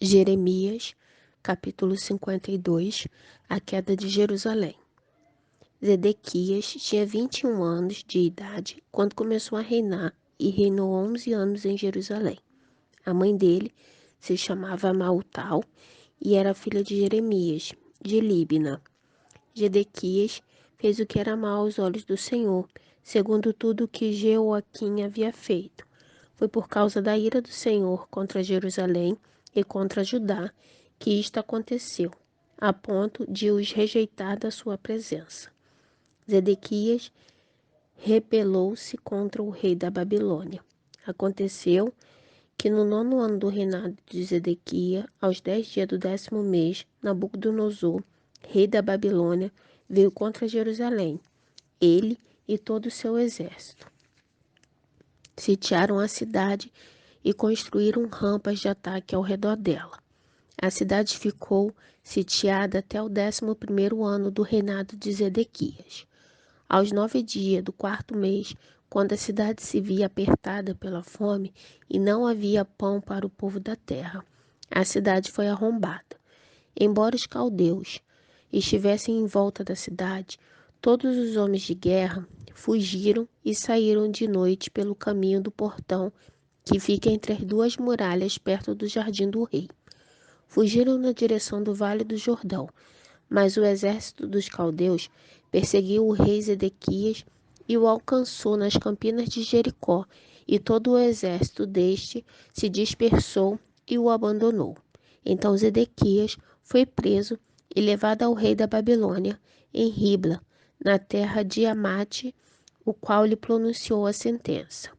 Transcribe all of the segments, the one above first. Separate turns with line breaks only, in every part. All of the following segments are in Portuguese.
Jeremias, capítulo 52, a queda de Jerusalém. Zedequias tinha 21 anos de idade quando começou a reinar e reinou 11 anos em Jerusalém. A mãe dele se chamava Mautal e era filha de Jeremias, de Líbna. Zedequias fez o que era mal aos olhos do Senhor, segundo tudo o que Jeoaquim havia feito. Foi por causa da ira do Senhor contra Jerusalém e contra Judá que isto aconteceu, a ponto de os rejeitar da sua presença. Zedequias rebelou-se contra o rei da Babilônia. Aconteceu que no 9º ano do reinado de Zedequias, aos 10 dias do 10º mês, Nabucodonosor, rei da Babilônia, veio contra Jerusalém, ele e todo o seu exército. Sitiaram a cidade e construíram rampas de ataque ao redor dela. A cidade ficou sitiada até o 11º ano do reinado de Zedequias. Aos 9 dias do 4º mês, quando a cidade se via apertada pela fome e não havia pão para o povo da terra, a cidade foi arrombada. Embora os caldeus estivessem em volta da cidade, todos os homens de guerra fugiram e saíram de noite pelo caminho do portão que fica entre as duas muralhas perto do jardim do rei. Fugiram na direção do vale do Jordão, mas o exército dos caldeus perseguiu o rei Zedequias e o alcançou nas campinas de Jericó, e todo o exército deste se dispersou e o abandonou. Então Zedequias foi preso e levado ao rei da Babilônia, em Ribla, na terra de Amate, o qual lhe pronunciou a sentença.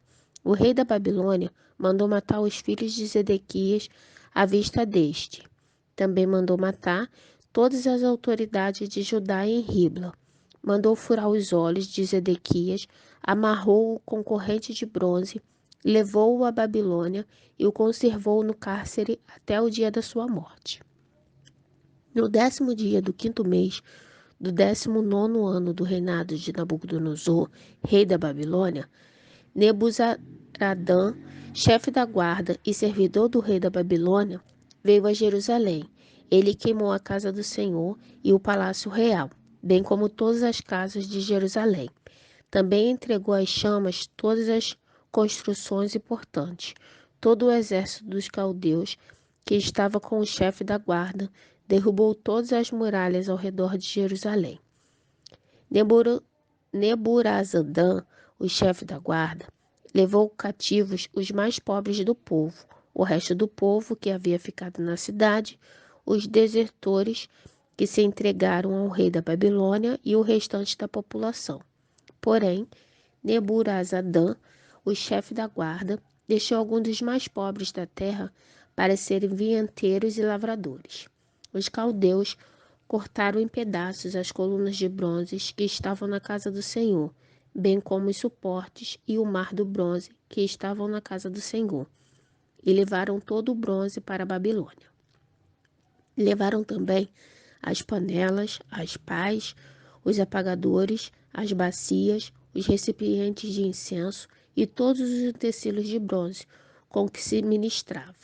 O rei da Babilônia mandou matar os filhos de Zedequias à vista deste. Também mandou matar todas as autoridades de Judá em Ribla. Mandou furar os olhos de Zedequias, amarrou-o com corrente de bronze, levou-o à Babilônia e o conservou no cárcere até o dia da sua morte. No 10º dia do 5º mês do 19º ano do reinado de Nabucodonosor, rei da Babilônia, Nebuzaradã, chefe da guarda e servidor do rei da Babilônia, veio a Jerusalém. Ele queimou a casa do Senhor e o palácio real, bem como todas as casas de Jerusalém. Também entregou às chamas todas as construções importantes. Todo o exército dos caldeus, que estava com o chefe da guarda, derrubou todas as muralhas ao redor de Jerusalém. Neburazadã, o chefe da guarda, levou cativos os mais pobres do povo, o resto do povo que havia ficado na cidade, os desertores que se entregaram ao rei da Babilônia e o restante da população. Porém, Neburazadã, o chefe da guarda, deixou alguns dos mais pobres da terra para serem vinhateiros e lavradores. Os caldeus cortaram em pedaços as colunas de bronze que estavam na casa do Senhor, bem como os suportes e o mar do bronze que estavam na casa do Senhor, e levaram todo o bronze para a Babilônia. Levaram também as panelas, as pás, os apagadores, as bacias, os recipientes de incenso e todos os utensílios de bronze com que se ministrava.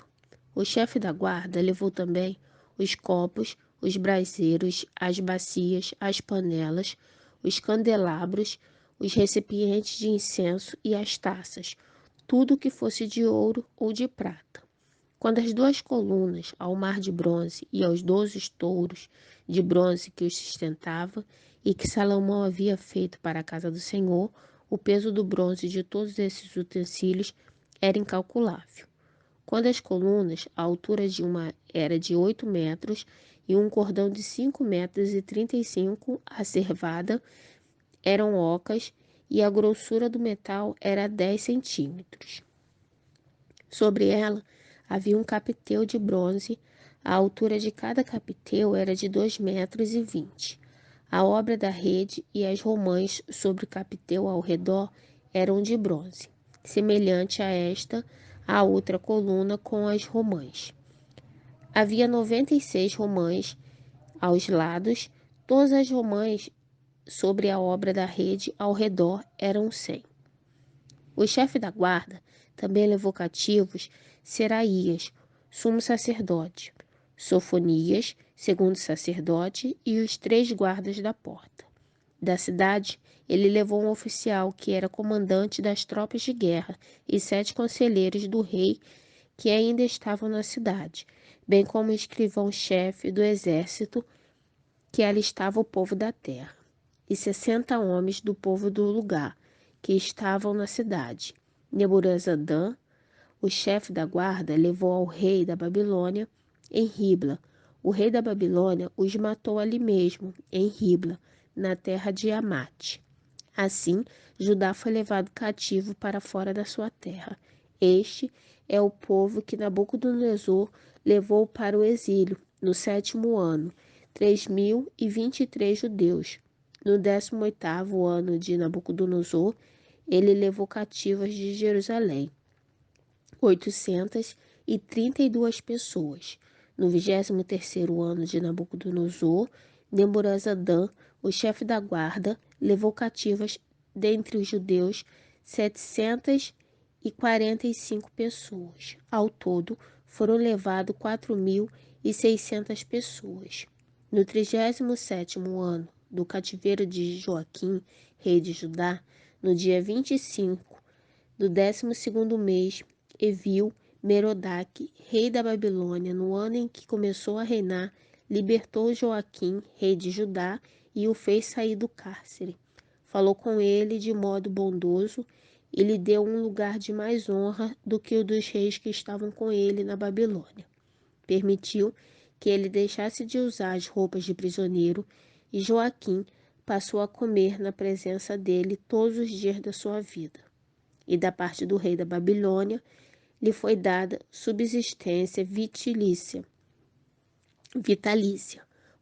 O chefe da guarda levou também os copos, os braseiros, as bacias, as panelas, os candelabros, os recipientes de incenso e as taças, tudo que fosse de ouro ou de prata. Quando as 2 colunas, ao mar de bronze e aos 12 touros de bronze que os sustentava, e que Salomão havia feito para a casa do Senhor, o peso do bronze de todos esses utensílios era incalculável. Quando as colunas, a altura de uma era de 8 metros e um cordão de 5,35 metros acervada, eram ocas, e a grossura do metal era 10 centímetros. Sobre ela havia um capiteu de bronze, a altura de cada capiteu era de 2,20 metros. A obra da rede e as romãs sobre o capiteu ao redor eram de bronze, semelhante a esta, a outra coluna com as romãs. Havia 96 romãs aos lados, todas as romãs sobre a obra da rede ao redor eram 100. O chefe da guarda também levou cativos Seraías, sumo sacerdote, Sofonias, segundo sacerdote, e os 3 guardas da porta. Da cidade, ele levou um oficial que era comandante das tropas de guerra e 7 conselheiros do rei que ainda estavam na cidade, bem como o escrivão-chefe do exército que alistava o povo da terra, e 60 homens do povo do lugar que estavam na cidade. Nebuzaradã, o chefe da guarda, levou ao rei da Babilônia em Ribla. O rei da Babilônia os matou ali mesmo, em Ribla, na terra de Amate. Assim, Judá foi levado cativo para fora da sua terra. Este é o povo que Nabucodonosor levou para o exílio no 7º ano, 3.023 judeus. No 18º ano de Nabucodonosor, ele levou cativas de Jerusalém 832 pessoas. No 23º ano de Nabucodonosor, Nebuzaradã, o chefe da guarda, levou cativas dentre os judeus 745 pessoas. Ao todo, foram levados 4.600 pessoas. No 37º ano do cativeiro de Joaquim, rei de Judá, no dia 25 do 12º mês, Evil Merodach, rei da Babilônia, no ano em que começou a reinar, libertou Joaquim, rei de Judá, e o fez sair do cárcere. Falou com ele de modo bondoso e lhe deu um lugar de mais honra do que o dos reis que estavam com ele na Babilônia. Permitiu que ele deixasse de usar as roupas de prisioneiro, e Joaquim passou a comer na presença dele todos os dias da sua vida. E da parte do rei da Babilônia, lhe foi dada subsistência vitalícia,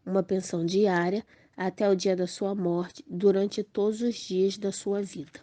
uma pensão diária até o dia da sua morte, durante todos os dias da sua vida.